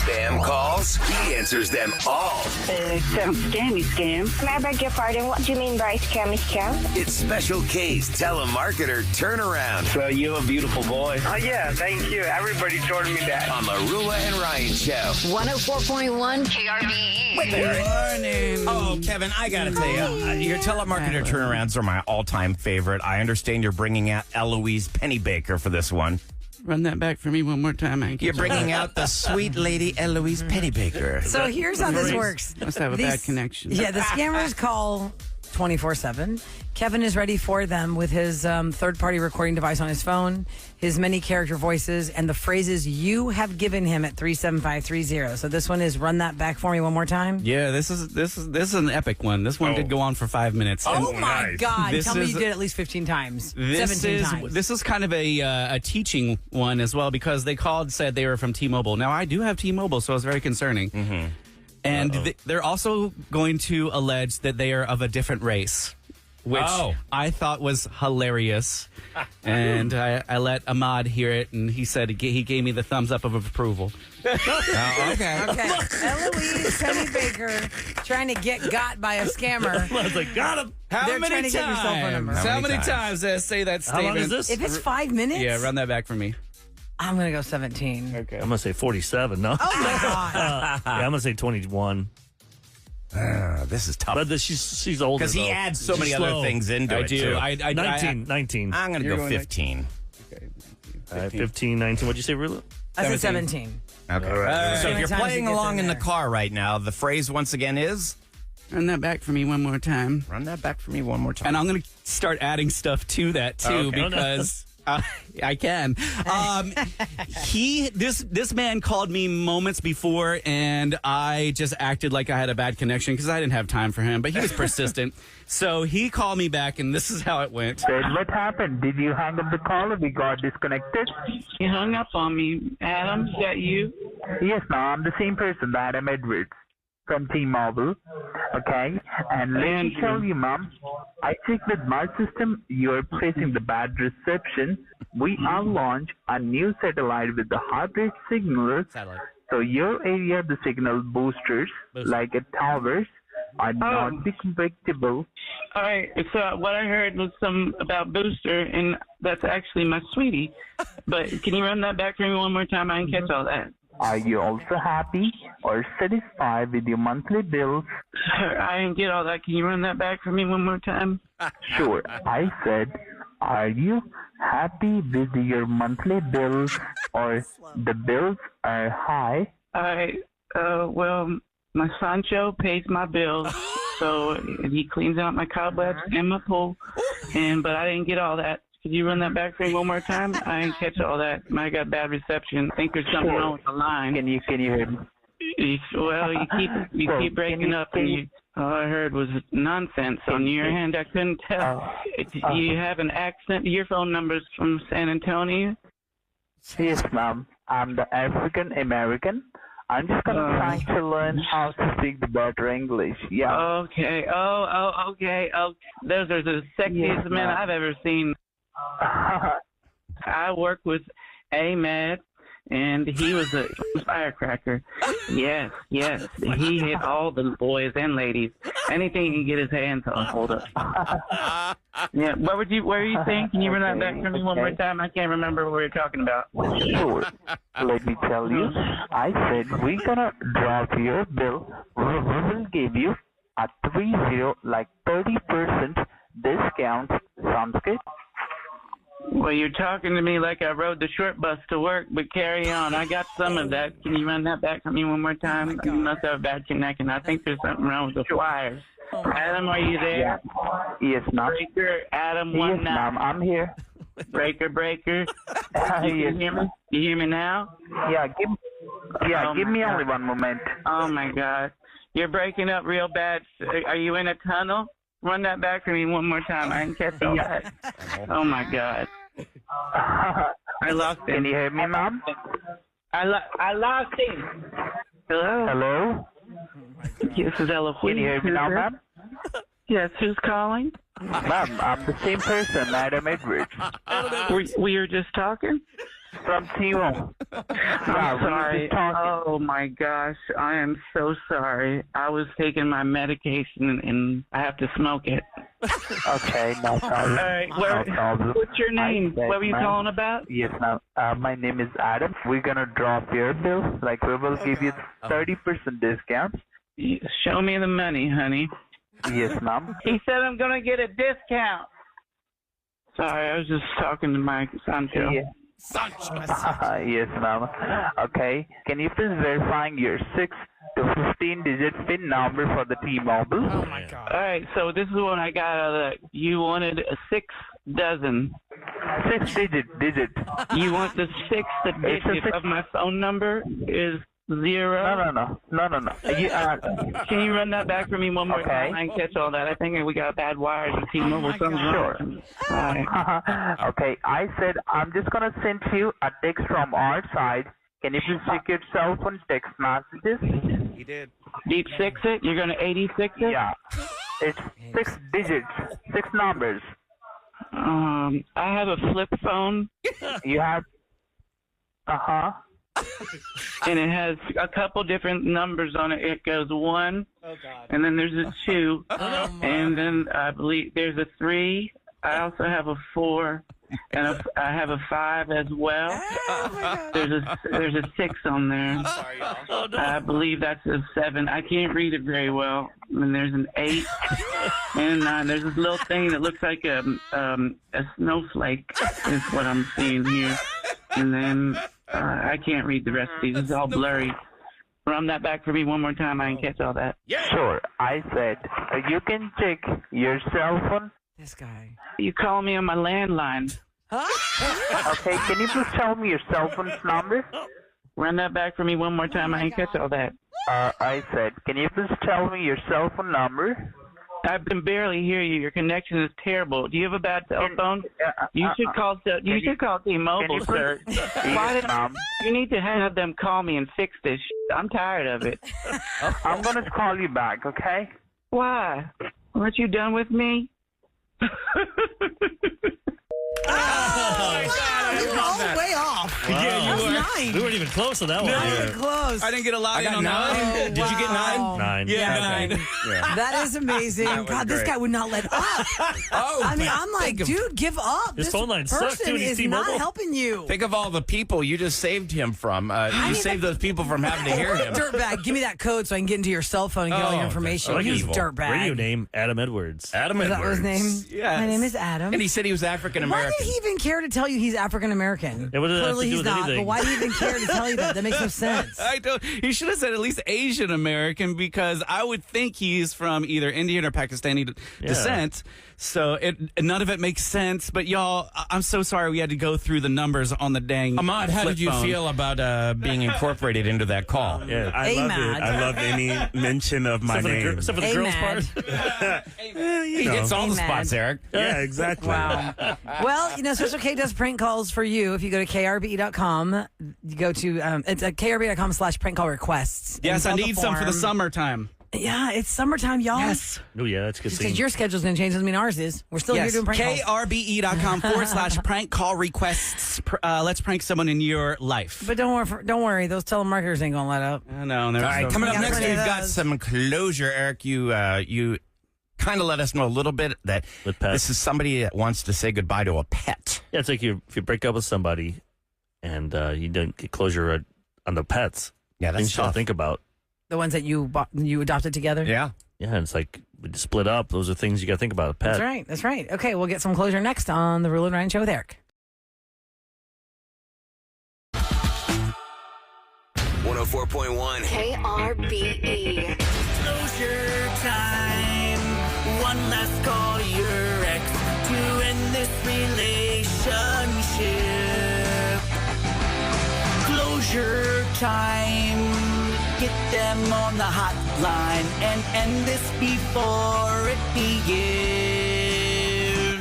Spam calls? He answers them all. Some scammy scam. May I beg your pardon? What do you mean by scammy scam? It's Special K's Telemarketer Turnaround So you're a beautiful boy. Oh, yeah, thank you. Everybody told me that. on the Rula and Ryan Show. 104.1 KRBE. Good morning. Oh, Kevin, I got to tell you, your telemarketer turnarounds are my all-time favorite. I understand you're bringing out Eloise Pennybaker for this one. Run that back for me one more time. You're bringing out the sweet lady Eloise Pennybaker. So here's how this works. Must have a bad connection. Yeah, the scammers call 24/7. Kevin is ready for them with his third-party recording device on his phone, his many character voices, and the phrases you have given him at 37530. So this one is run that back for me one more time. Yeah, this is an epic one. This one did go on for 5 minutes. Oh my God! This Tell me is- you did at least 15 times. 17 times. This is kind of a teaching one as well because they called, said they were from T-Mobile. Now I do have T-Mobile, so it's very concerning. Mm-hmm. And they're also going to allege that they are of a different race, which I thought was hilarious. And I let Ahmad hear it, and he said he gave me the thumbs up of approval. Okay. Okay, Eloise Pennybaker trying to get got by a scammer. I was like, got him. How They're many trying to get your cell phone number. times? How many times did I say that How statement? long is this? If it's 5 minutes, Yeah, run that back for me. I'm gonna go 17. Okay. I'm going to say 47, no? Oh my God! Yeah, I'm going to say 21. This is tough. But she's older, Because he though. adds so She's many slow. other things into I it, do. too. I 19. I'm going to You're go going 15. Okay. 15, 19. What'd you say, Rula? I said 17. 17. Okay. right. So if you're Times playing it gets along in in the there. car right now, the phrase once again is, Run that back for me one more time. run that back for me one more time. And I'm going to start adding stuff to that too Okay. because I can. This man called me moments before, and I just acted like I had a bad connection because I didn't have time for him. But he was persistent, so he called me back, and this is how it went. Said, what happened? Did you hang up the call or we got disconnected? You hung up on me, Adam. Is that you? Yes, no, I'm the same person, Adam Edwards from T-Mobile. Okay? And let me tell you, Mom, I checked with my system. You're facing the bad reception. We are launched a new satellite with the heart rate signals. So your area, the signal boosters, like at towers, are not be compatible. All right. So what I heard was some about Booster, and that's actually my sweetie. But can you run that back for me one more time? I didn't catch all that. Are you also happy or satisfied with your monthly bills? I didn't get all that. Can you run that back for me one more time? Sure. I said, are you happy with your monthly bills or the bills are high? All right. Well, my Sancho pays my bills, so he cleans out my cobwebs and my pool. But I didn't get all that. Could you run that back for me one more time? I didn't catch all that. I got bad reception. I think there's something wrong with the line. Can you hear me? Well, you keep breaking up, and all I heard was nonsense on your end. I couldn't tell. Do you have an accent? Your phone number's from San Antonio? Yes, ma'am. I'm the African American. I'm just gonna try to learn how to speak the better English. Yeah. Okay. Okay. Oh, those are the sexiest men I've ever seen. I worked with Ahmed, and he was a firecracker. Yes. He hit all the boys and ladies. Anything he can get his hands on. Hold up. Yeah. What were you saying? Can you run that back for me one more time? I can't remember what we were talking about. Sure. Let me tell you. I said we're gonna drop your bill. We will give you a 30% discount. Sounds good? Well, you're talking to me like I rode the short bus to work, but carry on. I got some of that. Can you run that back for me one more time? You must have a bad connection. I think there's something wrong with the wires. Adam, are you there? Yes, ma'am. Breaker, Adam, Yes, 19. ma'am. I'm here. Breaker. You can hear me? You hear me now? Yeah, give me only one moment. Oh, my God. You're breaking up real bad. Are you in a tunnel? Run that back for me one more time. I didn't catch all that. Oh, my God. I lost it. Can you hear me, ma'am? I lost it. Hello? Hello? Yes, is Eloise. Can you hear me now, ma'am? Yes, who's calling? Ma'am, I'm the same person, Adam Edwards. We were just talking? from T-Mobile. I'm sorry. Oh my gosh, I am so sorry. I was taking my medication and I have to smoke it. Okay, no problem. All right, No problem. what's your name? I said, What were you ma'am, calling about? Yes, ma'am. My name is Adam. We're gonna drop your bill. Like we will give you 30% discount. Show me the money, honey. Yes, ma'am. He said I'm gonna get a discount. Sorry, I was just talking to my son. Yeah. Yes, ma'am. Okay. Can you please verify your 6 to 15-digit PIN number for the T-Mobile? Oh my God. All right, so this is what I got out of that. You wanted a 6 dozen. 6-digit. You want the sixth digit of my phone number is 0. No. Can you run that back for me one more Okay. time? I didn't catch all that. I think we got bad wires with T-Mobile. Something's wrong. All right. Okay, I said I'm just gonna send you a text from our side. Can you please check your cell phone text messages? He did. Deep six it? You're gonna 86 it? Yeah. It's 6 digits, 6 numbers. I have a flip phone, You have. and it has a couple different numbers on it. It goes 1, and then there's a 2, and then I believe there's a 3. I also have a 4, and I have a 5 as well. There's a 6 on there. Sorry, y'all. I believe that's a 7. I can't read it very well. And there's an 8 and a 9. There's this little thing that looks like a snowflake is what I'm seeing here. And then I can't read the rest of these. It's all blurry. Run that back for me one more time. I can catch all that. Sure. I said you can check your cell phone. This guy. You call me on my landline. Okay, can you please tell me your cell phone's number? Run that back for me one more time. I can catch all that. I said, can you please tell me your cell phone number? I can barely hear you. Your connection is terrible. Do you have a bad cell phone? You should call. You should call T-Mobile, sir. Why did you need to have them call me and fix this? I'm tired of it. I'm gonna call you back, okay? Why? Aren't you done with me? You were all the way off. Wow. Yeah, you were. 9. We weren't even close to that one. Not even close. I didn't get a lot I in got on 9. that one. Did you get 9? 9. Yeah, Okay. 9. That is amazing. That was God, this great. guy would not let up. Oh, I mean, I'm like, think of- dude, give up. His This phone line sucks, person too, and he's is not T-Mobile. helping you. Think of all the people you just saved him from. You saved those people from having to hear him. Dirtbag, give me that code so I can get into your cell phone and get all your Oh, information. I like his You dirtbag. radio name, Adam Edwards. Adam Is that Edwards. his name? Yes. My name is Adam. And he said he was African Why American. did he even care to tell you he's African American? Yeah, what does that have to Clearly do he's with not, anything? but why do you even care to tell you that? That makes no sense. I don't. He should have said at least Asian American because I would think he's from either Indian or Pakistani descent. So none of it makes sense. But y'all, I'm so sorry we had to go through the numbers on the dang. Ahmad, how flip did you phone. feel about being incorporated into that call? Yeah. I loved Amad. it. I loved any mention of my name. Except for the girls Amad. part. He hits all the Hey, spots, man. Eric. Yeah, exactly. Wow. Well, Special K does prank calls for you. If you go to krbe.com, you go to it's krbe.com/prank call requests. Yes, I And fill need the some for the form. summertime. Yeah, it's summertime, y'all. Yes. Oh, yeah, that's good. Just Scene. because your schedule's going to change doesn't mean ours is. We're still here Yes, doing prank calls. krbe.com/prank call requests. Let's prank someone in your life. But don't worry, those telemarketers ain't going to let up. I know. All right, coming up Yeah, next, plenty we've of got those. some closure. Eric, you kind of let us know a little bit that With pets. this is somebody that wants to say goodbye to a pet. Yeah, it's like if you break up with somebody and you don't get closure on the pets. Yeah, Things that's you don't tough. think about. The ones that you adopted together? Yeah. Yeah, and it's like we just split up. Those are things you got to think about. A pet. That's right. Okay, we'll get some closure next on the Rule and Ryan Show with Eric. 104.1. KRBE. Closure time. One last call to your ex to end this relationship. Closure time. Get them on the hotline and end this before it begins.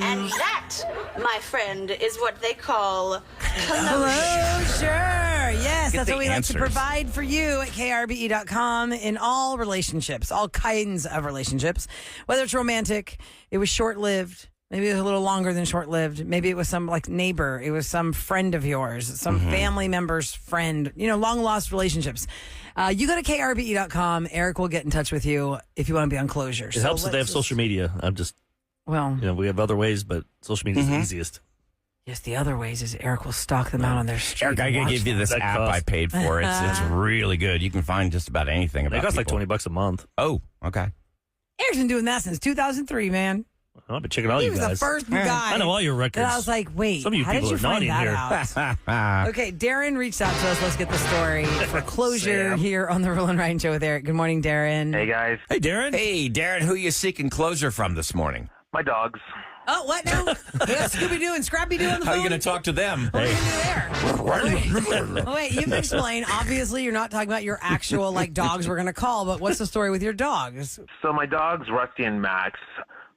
And that, my friend, is what they call closure. Closure. Yes, that's the what we like to answers. provide for you at krbe.com in all relationships, all kinds of relationships. Whether it's romantic, it was short-lived, Maybe it was a little longer than short-lived. Maybe it was some like neighbor. It was some friend of yours, some family member's friend, long-lost relationships. You go to krbe.com. Eric will get in touch with you if you want to be on closure. It helps that they have social media. We have other ways, but social media is the easiest. Yes, the other ways is Eric will stalk them out on their street. Eric, I gotta give you this app I paid for. It's really good. You can find just about anything about it. It costs like $20 a month. Oh, okay. Eric's been doing that since 2003, man. I've been checking all you guys. He was the first guy. I know all your records. And I was like, wait, some of you how people did you are find naughty that here. out? Okay, Darren reached out to us. Let's get the story for closure here on the Roll and Ryan Show with Eric. Good morning, Darren. Hey, guys. Hey, Darren. Hey, Darren, who you seeking closure from this morning? My dogs. Oh, what now? We got Scooby-Doo and Scrappy-Doo on the phone? How are you going to talk to them? What are you going to do there? Wait, you can explain. Obviously, you're not talking about your actual, dogs we're going to call, but what's the story with your dogs? So my dogs, Rusty and Max,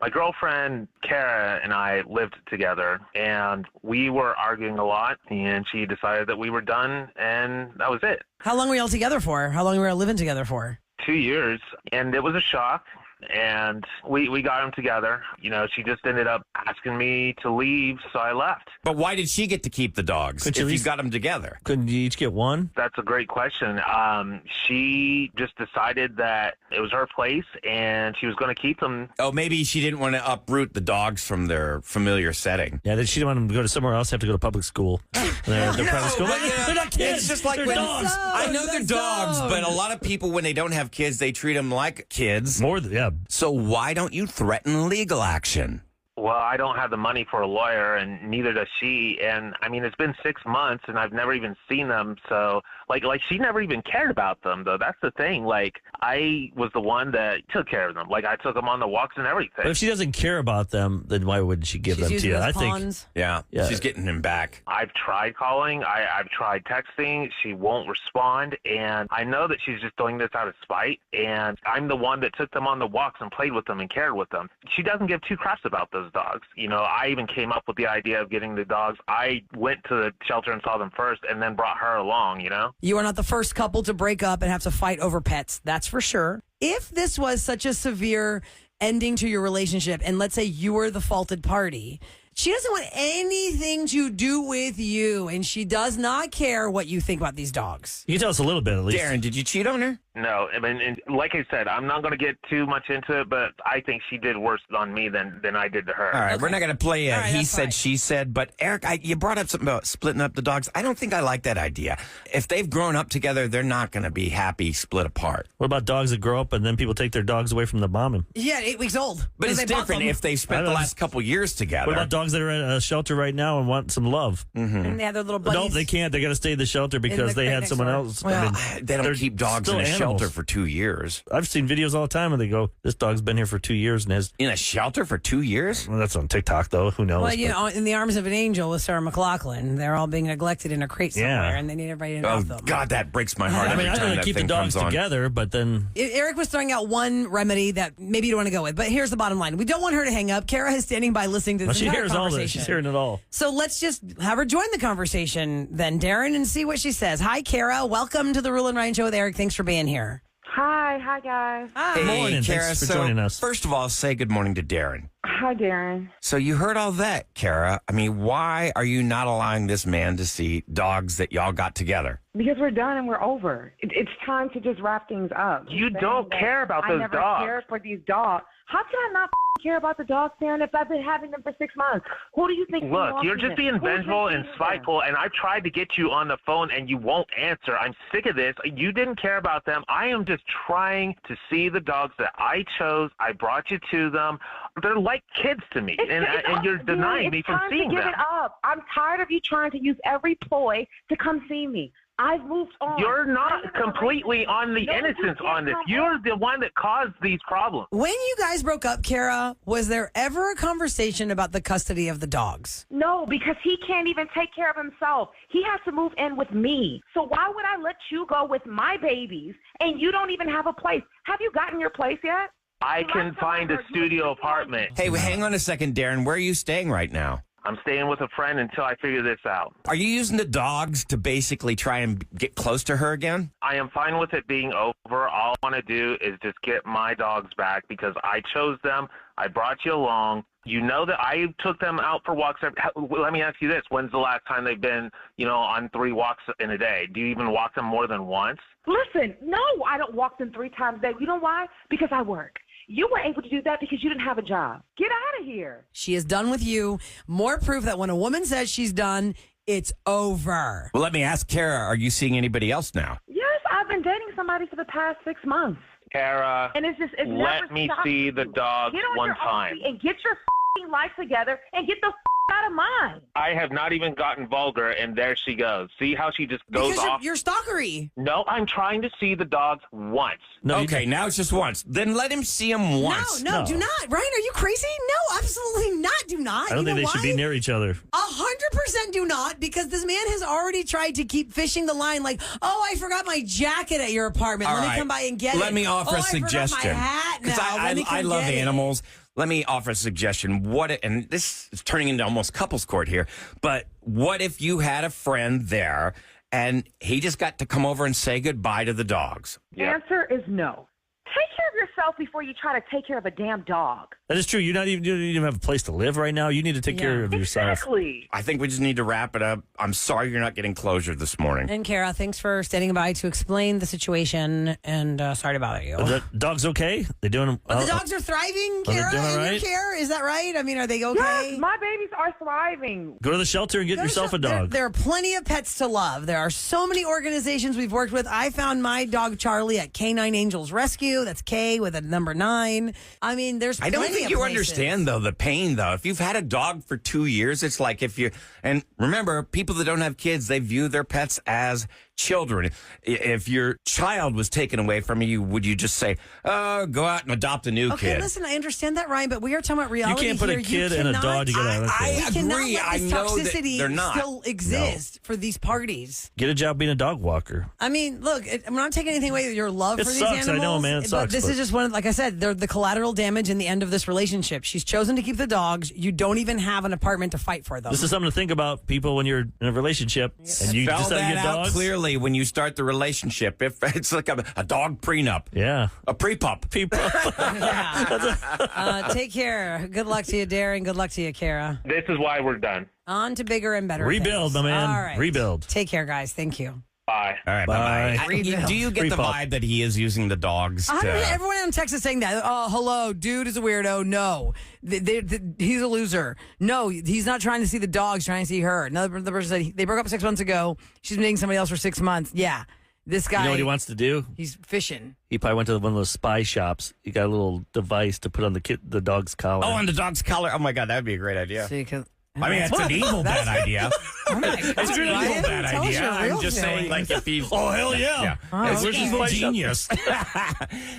my girlfriend, Kara, and I lived together, and we were arguing a lot, and she decided that we were done, and that was it. How long were you all together for? How long were you living together for? 2 years, and it was a shock. And we got them together. She just ended up asking me to leave, so I left. But why did she get to keep the dogs if you got them together? Couldn't you each get one? That's a great question. She just decided that it was her place, and she was going to keep them. Oh, maybe she didn't want to uproot the dogs from their familiar setting. Yeah, then she didn't want them to go to somewhere else, have to go to public school. They're private school. But, they're not kids. It's just like they're when dogs. I know they're dogs, but a lot of people, when they don't have kids, they treat them like kids. So why don't you threaten legal action? Well, I don't have the money for a lawyer, and neither does she. And it's been 6 months, and I've never even seen them. So, she never even cared about them, though. That's the thing. I was the one that took care of them. I took them on the walks and everything. But if she doesn't care about them, then why wouldn't she give them to you? I think. Yeah, she's getting him back. I've tried calling. I've tried texting. She won't respond, and I know that she's just doing this out of spite. And I'm the one that took them on the walks and played with them and cared with them. She doesn't give two craps about those dogs. I even came up with the idea of getting the dogs. I went to the shelter and saw them first, and then brought her along. You are not the first couple to break up and have to fight over pets. That's for sure. If this was such a severe ending to your relationship, and let's say you were the faulted party, she doesn't want anything to do with you, and she does not care what you think about these dogs. You can tell us a little bit, at least. Darren, did you cheat on her? No, and like I said, I'm not going to get too much into it, but I think she did worse on me than I did to her. All right, we're not going to play right, he that's said, fine. she said, but Eric, you brought up something about splitting up the dogs. I don't think I like that idea. If they've grown up together, they're not going to be happy split apart. What about dogs that grow up and then people take their dogs away from the mom? Yeah, 8 weeks old. But it's They bought different them. if they've spent the last couple years together. What about dogs that are in a shelter right now and want some love? And they have their little buddies. No, they can't. They got to stay in the shelter because they right had next someone door. else. Well, they don't they're keep dogs in still a animals. shelter for 2 years. I've seen videos all the time where they go, this dog's been here for 2 years and has... In a shelter for 2 years? Well, that's on TikTok, though. Who knows? Well, in the arms of an angel with Sarah McLachlan, they're all being neglected in a crate somewhere, and they need everybody to Oh, help them. God, that breaks my heart. I mean, every I'm time going to that keep the thing dogs comes on. together, but then... Eric was throwing out one remedy that maybe you don't want to go with, but here's the bottom line. We don't want her to hang up. Kara is standing by listening to this She entire hears all this. conversation. She's hearing it all. So let's just have her join the conversation then, Darren, and see what she says. Hi, Kara. Welcome to the Rule and Ryan Show with Eric. Thanks for being here. Hi guys. Hi. Hey, Morning. Kara, Thanks for joining us. First of all, say good morning to Darren. Hi, Darren. So you heard all that, Kara. I mean, why are you not allowing this man to see dogs that y'all got together? Because we're done and we're over. It's time to just wrap things up. You don't care about those I never dogs. cared for these dogs. How can I not care about the dogs, Darren, if I've been having them for 6 months? Who do you think? Look, you're just being vengeful and spiteful, and I've tried to get you on the phone, and you won't answer. I'm sick of this. You didn't care about them. I am just trying to see the dogs that I chose. I brought you to them. They're like kids to me, and you're denying me from seeing them. them. It's time to give it up. I'm tired of you trying to use every ploy to come see me. I've moved on. You're not completely on the innocence on this. You're the one that caused these problems. When you guys broke up, Kara, was there ever a conversation about the custody of the dogs? No, because he can't even take care of himself. He has to move in with me. So why would I let you go with my babies and you don't even have a place? Have you gotten your place yet? I can find a studio apartment. Hey, hang on a second, Darren. Where are you staying right now? I'm staying with a friend until I figure this out. Are you using the dogs to basically try and get close to her again? I am fine with it being over. All I want to do is just get my dogs back because I chose them. I brought you along. You know that I took them out for walks. Let me ask you this. When's the last time they've been, on 3 walks in a day? Do you even walk them more than once? Listen, no, I don't walk them 3 times a day. You know why? Because I work. You were able to do that because you didn't have a job. Get out of here. She is done with you. More proof that when a woman says she's done, it's over. Well, let me ask Kara, are you seeing anybody else now? Yes, I've been dating somebody for the past 6 months. Kara, and it's let me see the dogs one time. And get your life together and get the out of mine. I have not even gotten vulgar, and there she goes. See how she just goes because off? You're stalkery. No, I'm trying to see the dogs once. No, okay, now it's just once. Then let him see them once. No, do not. Ryan, are you crazy? No, absolutely not. Do not. I don't think they should be near each other. 100% do not, because this man has already tried to keep fishing the line like, oh, I forgot my jacket at your apartment. Let me come by and get it. Let me offer a suggestion. I forgot my hat now. I love animals. Let me offer a suggestion. And this is turning into almost couples court here, but what if you had a friend there and he just got to come over and say goodbye to the dogs? Answer is no. Take care of yourself before you try to take care of a damn dog. That is true. You don't even have a place to live right now. You need to take care of yourself. Exactly. I think we just need to wrap it up. I'm sorry you're not getting closure this morning. And Kara, thanks for standing by to explain the situation, and sorry to bother you. Are the dogs okay? They doing? The dogs are thriving, Kara, in your care? Is that right? I mean, are they okay? Yes, my babies are thriving. Go to the shelter and get yourself a dog. There are plenty of pets to love. There are so many organizations we've worked with. I found my dog Charlie at Canine Angels Rescue. That's K with a number 9. I mean, there's plenty I don't think of you places. understand, though, the pain, though. If you've had a dog for 2 years, it's like and remember, people that don't have kids, they view their pets as children. If your child was taken away from you, would you just say, oh, go out and adopt a new kid? Okay, listen, I understand that, Ryan, but we are talking about reality. You can't put here. a kid and a dog together. I agree. I know that they're not. Still exist for these parties. Get a job being a dog walker. I mean, look, I'm not taking anything away with your love for these animals. I know, man. It sucks. But this is just one, like I said, they're the collateral damage in the end of this relationship. She's chosen to keep the dogs. You don't even have an apartment to fight for them. This is something to think about, people, when you're in a relationship and you Spell decide to that get out dogs. clearly when you start the relationship. If it's like a dog prenup. Yeah. A pre-pup. Take care. Good luck to you, Darren. Good luck to you, Kara. This is why we're done. On to bigger and better Rebuild, things. my man. All right. Rebuild. Take care, guys. Thank you. Bye. All right, bye. bye. Do you get the vibe that he is using the dogs? Everyone in Texas saying that. Oh, hello, dude is a weirdo. No, he's a loser. No, he's not trying to see the dogs. Trying to see her. Another person said they broke up 6 months ago. She's been dating somebody else for 6 months. Yeah, this guy. You know what he wants to do? He's fishing. He probably went to one of those spy shops. He got a little device to put on the dog's collar. Oh, on the dog's collar. Oh my God, that would be a great idea. So you can. I mean, it's an evil bad idea. Oh my God, It's an evil Ryan, bad tell us idea. your I'm real just saying, feelings. like, if he's... Oh, hell yeah. It's Where's evil the spy shop? genius.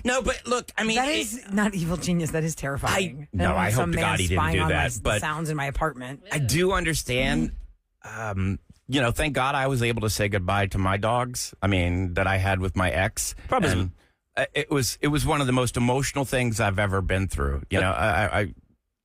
No, but look, I mean... That is not evil genius. That is terrifying. I hope Some to man God he didn't spying do on that. my But sounds in my apartment. I do understand. Thank God I was able to say goodbye to my dogs. I mean, that I had with my ex. Probably. And it was one of the most emotional things I've ever been through.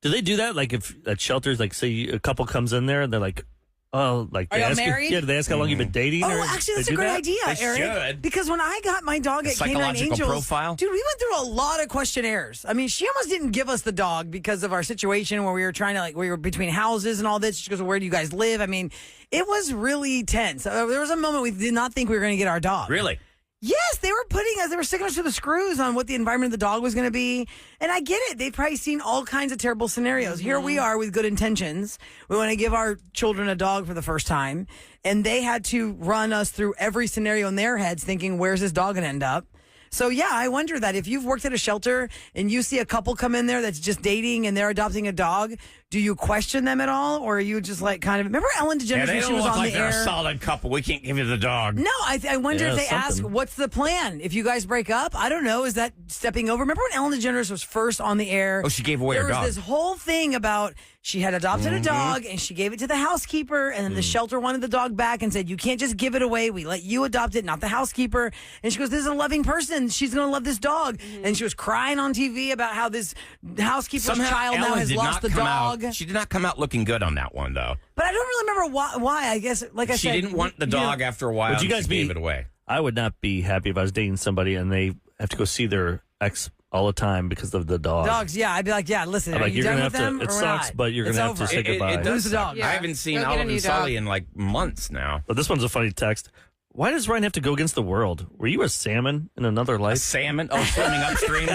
Do they do that? Like if at shelters, like say a couple comes in there and they're like, oh, like Are they y'all ask married? You, do they ask how long you've been dating? Oh, or actually, that's they a do great that? idea, They Eric. should. Because when I got my dog at Canine Psychological Angels, profile? dude, we went through a lot of questionnaires. I mean, she almost didn't give us the dog because of our situation where we were trying to, we were between houses and all this. She goes, where do you guys live? I mean, it was really tense. There was a moment we did not think we were going to get our dog. Really? Yes, they were sticking us to the screws on what the environment of the dog was going to be. And I get it. They've probably seen all kinds of terrible scenarios. Here we are with good intentions. We want to give our children a dog for the first time. And they had to run us through every scenario in their heads thinking, where's this dog going to end up? So, yeah, I wonder that if you've worked at a shelter and you see a couple come in there that's just dating and they're adopting a dog, do you question them at all? Or are you just like kind of... Remember Ellen DeGeneres Yeah, they when she don't was look on like the they're air? a solid couple. We can't give you the dog. No, I wonder if they ask, something. what's the plan? If you guys break up, I don't know. Is that stepping over? Remember when Ellen DeGeneres was first on the air? Oh, she gave away her There dog. was this whole thing about she had adopted a dog and she gave it to the housekeeper, and then the shelter wanted the dog back and said, you can't just give it away. We let you adopt it, not the housekeeper. And she goes, this is a loving person. and she's going to love this dog. And she was crying on TV about how this housekeeper's child now Ellen has did lost not the come dog. She did not come out looking good on that one, though. But I don't really remember why. I guess, like I She said, didn't want the dog after a while. Would you guys she gave it away? I would not be happy if I was dating somebody and they have to go see their ex all the time because of the dog. Dogs, yeah. I'd be like, yeah, listen, I'm are like, you you're done gonna with have them to. It or sucks, not? but you're It's gonna have to over. say goodbye. It Lose does the suck. dog. I haven't seen Go get a Olive new and Sully dog. in like months now. But this one's a funny text. Why does Ryan have to go against the world? Were you a salmon in another life? Salmon? Oh, swimming upstream.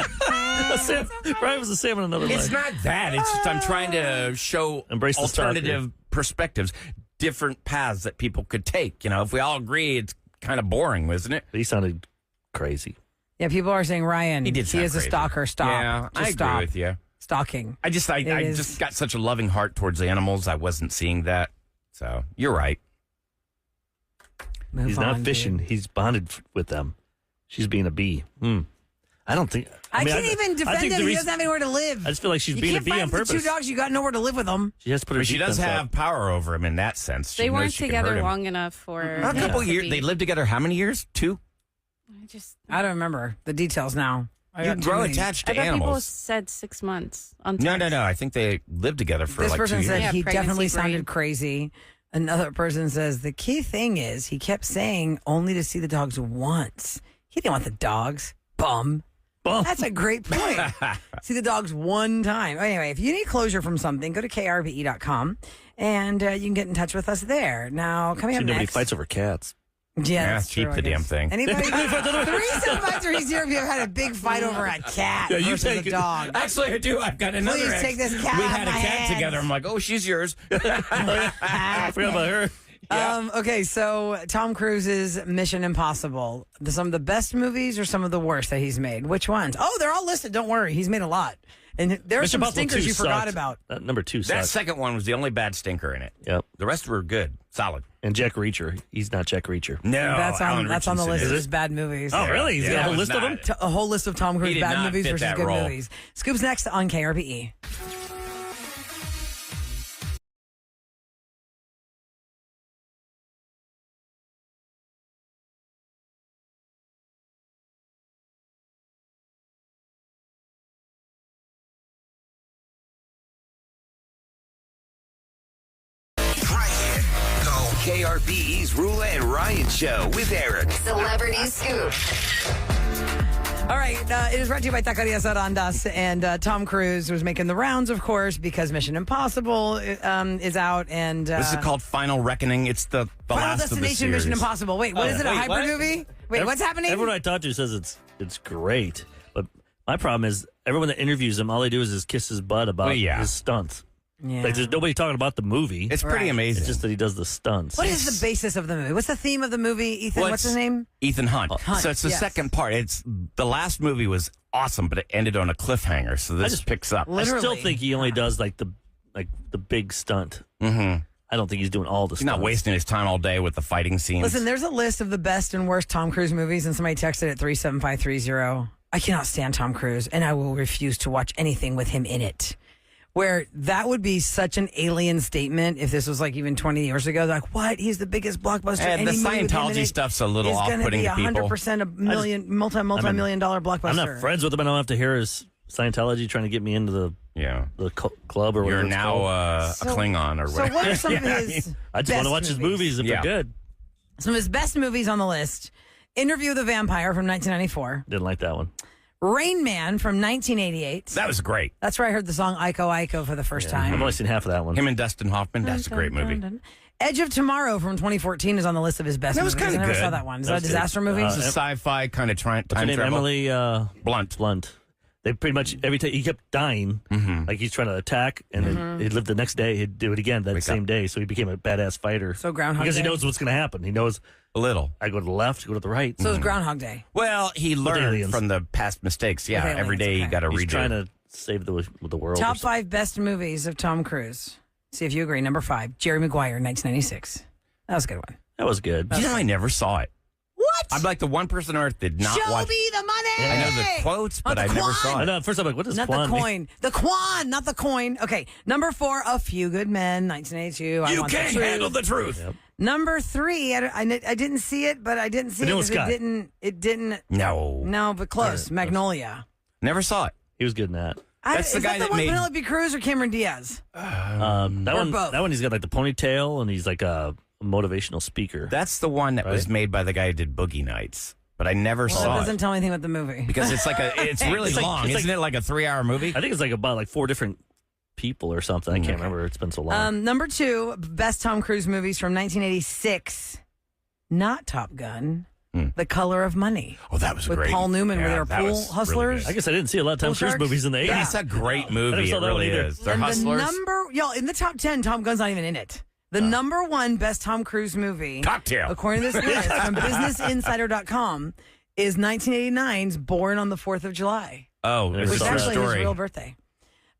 Ryan was a salmon in another life. It's not that. It's just I'm trying to show Embrace the alternative perspectives, different paths that people could take. You know, if we all agree, it's kind of boring, isn't it? He sounded crazy. Yeah, people are saying, Ryan, He did sound is a crazy. stalker. Stop. Yeah, Just I agree stop. with you. Stalking. I just just got such a loving heart towards animals. I wasn't seeing that. So you're right. Move He's on, not dude. fishing. He's bonded with them. She's being a bee. I don't think. I mean, can't even defend think him. the He doesn't have anywhere to live. I just feel like she's you being a can't bee fight on the purpose. two dogs. You got nowhere to live with them. She has to put her But she does defense have up. power over him in that sense. She They knows weren't she can hurt together him. long enough for A couple it to years. be- They lived together how many years? 2? I don't remember the details now. I You got too grow many. attached I to thought people animals. said 6 months. On No. text. I think they lived together for This like 2 person years. said Yeah, he pregnancy definitely brain. sounded crazy. Another person says the key thing is he kept saying only to see the dogs once. He didn't want the dogs. Bum. That's a great point. See the dogs one time. Anyway, if you need closure from something, go to krbe.com and you can get in touch with us there. Now, coming See, up nobody next. fights over cats. Yeah, that's keep true, the I damn guess. thing. Anybody? 375-30 if you ever had a big fight over a cat Yeah, you versus take a it. dog. Actually, I do. I've got another Please ex. take this cat We off had a my cat hands. together. I'm like, oh, she's yours. I forgot about her. Okay, so Tom Cruise's Mission Impossible. Some of the best movies or some of the worst that he's made? Which ones? Oh, they're all listed. Don't worry. He's made a lot. And there are Mission some Impossible stinkers 2 you forgot sucked. about. Number 2 sucked. That second one was the only bad stinker in it. Yep. The rest were good, solid. And Jack Reacher. He's not Jack Reacher. No, that's on Alan the Richardson list is. of his bad movies. Oh, really? He's got a whole it was list of them? not. A whole list of Tom He Cruise did bad not movies fit versus that good role. movies. Scoop's next on KRBE. KRBE's Rula and Ryan Show with Eric. Celebrity Scoop. All right, it is brought to you by Taqueria Sarandas, and Tom Cruise was making the rounds, of course, because Mission Impossible is out, and This is called Final Reckoning. It's the Final last of the Destination series. Mission Impossible. Wait, what is it? A hybrid what? movie? Wait, what's happening? Everyone I talk to says it's great, but my problem is everyone that interviews him, all they do is kiss his butt about Well, yeah. his stunts. Yeah. Like there's nobody talking about the movie. It's pretty Right. amazing. It's just that he does the stunts. What is the basis of the movie? What's the theme of the movie, Ethan? Well, What's it's his name? Ethan Hunt. Hunt, So it's the yes. second part. It's the last movie was awesome, but it ended on a cliffhanger. So this just picks up. I still Literally. think he only does like the big stunt. Mm-hmm. I don't think he's doing all the He's stunts. not wasting his time all day with the fighting scenes. Listen, there's a list of the best and worst Tom Cruise movies, and somebody texted at 37530. I cannot stand Tom Cruise, and I will refuse to watch anything with him in it. Where that would be such an alien statement if this was like even 20 years ago. Like, what? He's the biggest blockbuster. And the Any movie with him in Scientology it stuff's a little is gonna off-putting be to people. 100% a multi-million dollar blockbuster. I'm not friends with him. I don't have to hear his Scientology trying to get me into the club or whatever. You're it's now called. a Klingon or So whatever. what are some of Yeah, I his mean, I just want to best watch his movies if Yeah. they're good. Some of his best movies on the list: Interview with the Vampire from 1994, Didn't like that one. Rain Man from 1988. That was great. That's where I heard the song Iko Iko for the first I've time. only seen half of that one. Him and Dustin Hoffman. That's a great movie. Edge of Tomorrow from 2014 is on the list of his best That was movies. I kinda never good. saw that one. Is That that a was good. disaster movie? It's a sci-fi kind of time What's her name? travel. Emily Blunt. Blunt. They pretty much every time he kept dying, like he's trying to attack, and then he'd live the next day. He'd do it again that same day. So he became a badass fighter. So Groundhog because Day? he knows what's going to happen. He knows A little. I go to the left, go to the right. So it's Groundhog Day. Well, he learned aliens. from the past mistakes. Yeah, With every aliens, day you okay. got to He's redo. trying to save the world. Top or something. 5 best movies of Tom Cruise. See if you agree. Number 5, Jerry Maguire, 1996. That was a good one. That was good. You know, I never saw it. What? What? I'm like the one person on earth that did not Show watch. me the money. I know the quotes, but I never saw I it. know. First, I'm like, what is Not Quan the mean? coin. The Quan, not the coin. Okay, number 4, A Few Good Men, 1982. I You Want the can't Truth. handle the truth. Yep. Number 3, I didn't see it, but I didn't see Vanilla it because Sky. it didn't. No. No, but close. Magnolia. Never saw it. He was good in that. That's the is guy that that one made- Penelope Cruz or Cameron Diaz? That one. both. That one. He's got like the ponytail, and he's like a motivational speaker. That's the one that was made by the guy who did Boogie Nights, but I never Well, saw that it. doesn't tell me anything about the movie. Because it's like it's really It's like- long. it's like- Isn't it like a 3-hour movie? I think it's like about like 4 different people or something. I can't remember. It's been so long. Number 2, best Tom Cruise movies from 1986. Not Top Gun. The Color of Money. Oh, that was with great. Paul Newman, where Yeah, they were that pool was really hustlers. good. I guess I didn't see a lot of Tom Bull Cruise Sharks? movies in the 80s. That's a great I movie. never It saw that one really either. is. They're And hustlers. y'all, in the top 10, Tom Gunn's not even in it. The number 1 best Tom Cruise movie, Cocktail. according to this list from BusinessInsider.com, is 1989's Born on the 4th of July, Oh, Which it's which a is true actually his story. real birthday.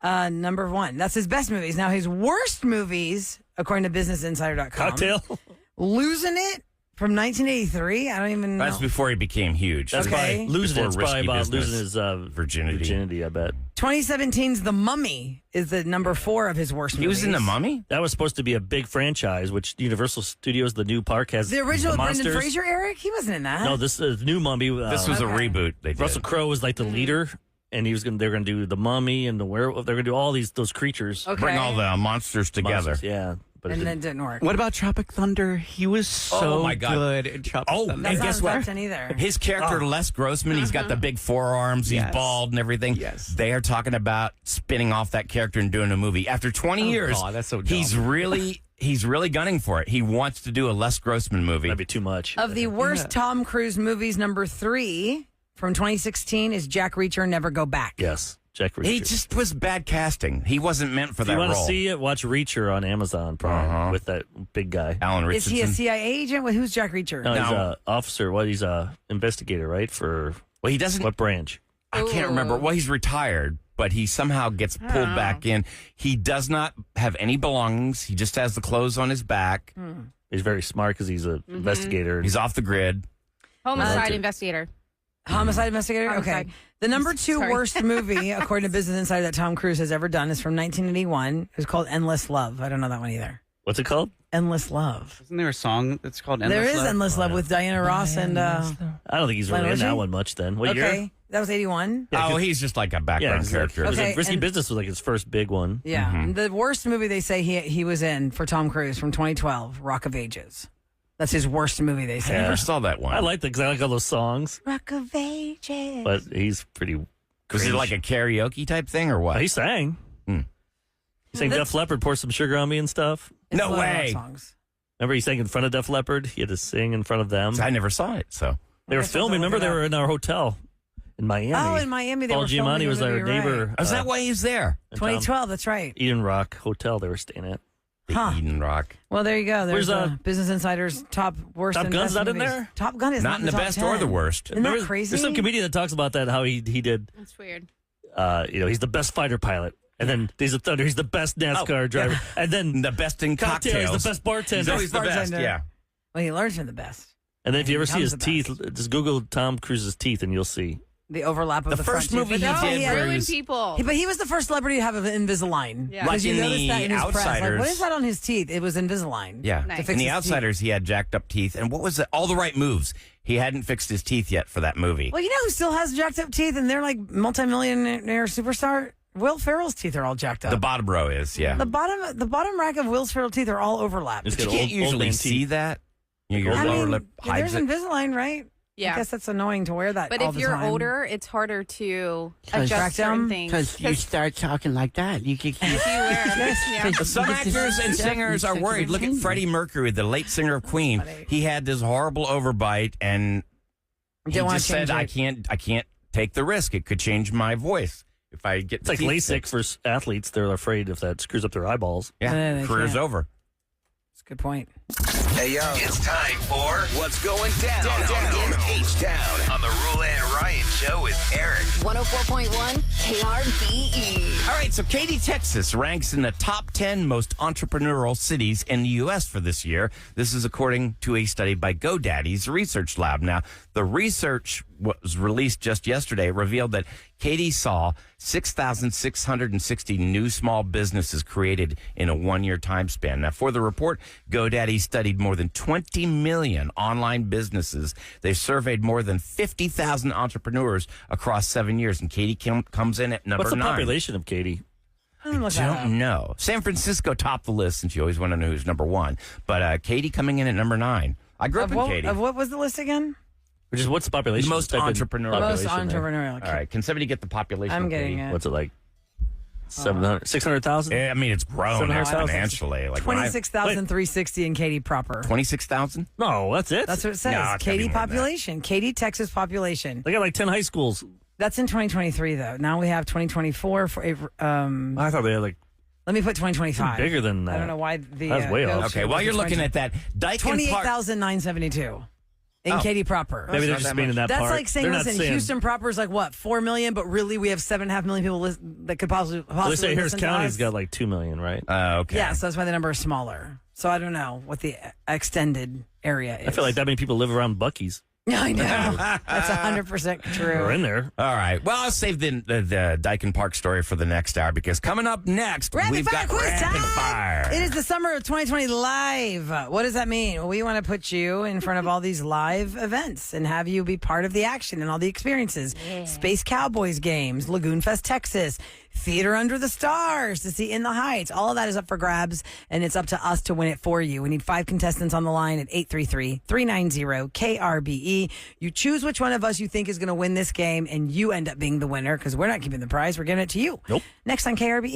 Number 1. That's his best movies. Now, his worst movies, according to BusinessInsider.com, Cocktail. Losing It from 1983. I don't even know. That's before he became huge. That's Okay. probably losing it. It's Before probably Risky about losing Business. his Virginity. I bet 2017's The Mummy is the number 4 of his worst He movies. was in The Mummy? that was supposed to be a big franchise, which Universal Studios, the new park, has The original the Brendan monsters. Fraser, Eric? He wasn't in that. No, this is new Mummy. This was a Okay. reboot they did. Russell Crowe was like the leader, and they're gonna do the Mummy and the werewolf. They're gonna do all those creatures. Okay. Bring all the monsters together. Monsters, yeah, but And then it didn't work. What about Tropic Thunder? He was so Oh, my God. good in Tropic Oh, Thunder. That's and not guess in the top what? 10 either. His character, Les Grossman, he's got the big forearms, he's Yes. bald and everything. Yes. They are talking about spinning off that character and doing a movie. After 20 years, God, that's so dumb. he's really gunning for it. He wants to do a Les Grossman movie. that'd be too much. Of the worst Tom Cruise movies, number 3 from 2016 is Jack Reacher, Never Go Back. Yes, Jack Reacher. He just was bad casting. He wasn't meant for if that you want role. to see it, watch Reacher on Amazon Prime with that big guy. Alan Is Richardson. he a CIA agent? Well, who's Jack Reacher? No, he's No. a officer. What? He's a investigator, right? For Well, he doesn't. what branch? I can't remember. Well, he's retired, but he somehow gets pulled back in. He does not have any belongings. He just has the clothes on his back. He's very smart because he's an investigator. He's off the grid. Homicide investigator. Homicide investigator? Homicide. Okay. The number 2 Sorry. worst movie, according to Business Insider, that Tom Cruise has ever done is from 1981. It was called Endless Love. I don't know that one either. What's it called? Endless Love. Isn't there a song that's called Endless There is Love? Endless Love with Diana Ross and I don't think he's really in Lionel that Richie? one much. Then what okay. year? That was 81. Yeah, Oh, 'cause- he's just like a Yeah, background exactly. character. Okay, Risky and- Business was like his first big one. Yeah. The worst movie they say he was in for Tom Cruise from 2012, Rock of Ages. That's his worst movie, they I say. never saw that one. I like that because I like all those songs, Rock of Ages. but he's pretty. Was it cringe. like a karaoke type thing or what? He sang. Hmm. He sang Def Leppard, Pour Some Sugar on Me and stuff. It's No a lot of rock way. songs. Remember he sang in front of Def Leppard? He had to sing in front of them. I never saw it, so. They were guess I'll filming. look Remember it they up. were in our hotel in Miami. Oh, in Miami, they Paul were filming Giamatti the was our movie, neighbor. right. Is that why he's there? and Tom- 2012, that's right. Eden Rock Hotel they were staying at. The Huh. Eden Rock. Well, there you go. There's Where's, Business Insider's top worst Top and Gun's best not in movies. there? Top Gun is Not in the top best 10. or the worst. Isn't that Remember, crazy? There's some comedian that talks about that, how he did, That's weird. he's the best fighter pilot. And then Days of Thunder, he's the best NASCAR driver. And then The best in Cocktail, cocktails. he's the best bartender. He's always the best, bartender. yeah. Well, he learns from the best. And then if you ever see becomes his the teeth, best. just Google Tom Cruise's teeth and you'll see. The overlap of The the first front movie tooth. But he no, did had- where Ruin was- people. but he was the first celebrity to have an Invisalign. Yeah. Because Like you in noticed The that in his press. Like, Outsiders. what is that on his teeth? It was Invisalign. Yeah. Nice. To fix In The his Outsiders, he had jacked up teeth. And what was it? All the right moves. He hadn't fixed his teeth yet for that movie. Well, you know who still has jacked up teeth and they're like multimillionaire superstar? Will Ferrell's teeth are all jacked up. The bottom row is, yeah. The bottom rack of Will Ferrell's teeth are all overlapped. It's But you got can't old usually man see teeth. that. Your I lower mean, lip hides there's it. Invisalign, right? Yeah. I guess that's annoying to wear that But all if the you're time. older, it's harder to Track adjust certain them? things. Because you start talking like that. You can keep. If you wear yeah. Some actors and singers are worried. Look at Freddie Mercury, the late singer of Queen. He had this horrible overbite, and he Didn't wanna just said, change "I can't take the risk. It could change my voice if I get." It's like the teeth LASIK fixed." for athletes. They're afraid if that screws up their eyeballs. Yeah, they career's can't. over. That's a good point. Hey, yo. It's time for What's Going Down in H-Town on the Rule and Ryan Show with Eric. 104.1 KRBE. All right, so Katy, Texas ranks in the top 10 most entrepreneurial cities in the U.S. for this year. This is according to a study by GoDaddy's research lab. Now, the research was released just yesterday revealed that Katy saw 6,660 new small businesses created in a one-year time span. Now, for the report, GoDaddy studied more than 20 million online businesses. They've surveyed more than 50,000 entrepreneurs across 7 years, and Katy comes in at number 9. What's the population of Katy? I don't know. San Francisco topped the list since you always want to know who's number 1. But Katy coming in at number 9. I grew up in Katy. What was the list again? Which is what's the population? Most entrepreneurial. Most entrepreneurial. All right. Can somebody get the population? I'm getting it. What's it like? 600,000? I mean, it's grown exponentially. Like 26,360 in Katy proper. 26,000? No, that's it. That's what it says. No, Katy population. Katy, Texas population. They got like 10 high schools. That's in 2023, though. Now we have 2024 for I thought they had like. Let me put 2025. Bigger than that. I don't know why the. That's way off. Okay, while you're looking at that, Dyken Park. 28,972 in Katy proper. Maybe they're just being in that That's part. like saying, listen, Houston proper is like what, 4 million, but really we have 7.5 million people that could possibly Well, they say Harris listen to County's us. got like 2 million, right? Okay. Yeah, so that's why the number is smaller. So I don't know what the extended area is. I feel like that many people live around Buc-ee's. I know. That's 100% true. We're in there. All right. Well, I'll save the Dyken Park story for the next hour because coming up next, we've got Rapid Fire. It is the summer of 2020 live. What does that mean? Well, we want to put you in front of all these live events and have you be part of the action and all the experiences. Space Cowboys games, Lagoon Fest, Texas, Theater Under the Stars to see In the Heights. All of that is up for grabs, and it's up to us to win it for you. We need 5 contestants on the line at 833-390-KRBE. You choose which one of us you think is going to win this game, and you end up being the winner because we're not keeping the prize. We're giving it to you. Nope. Next on KRBE.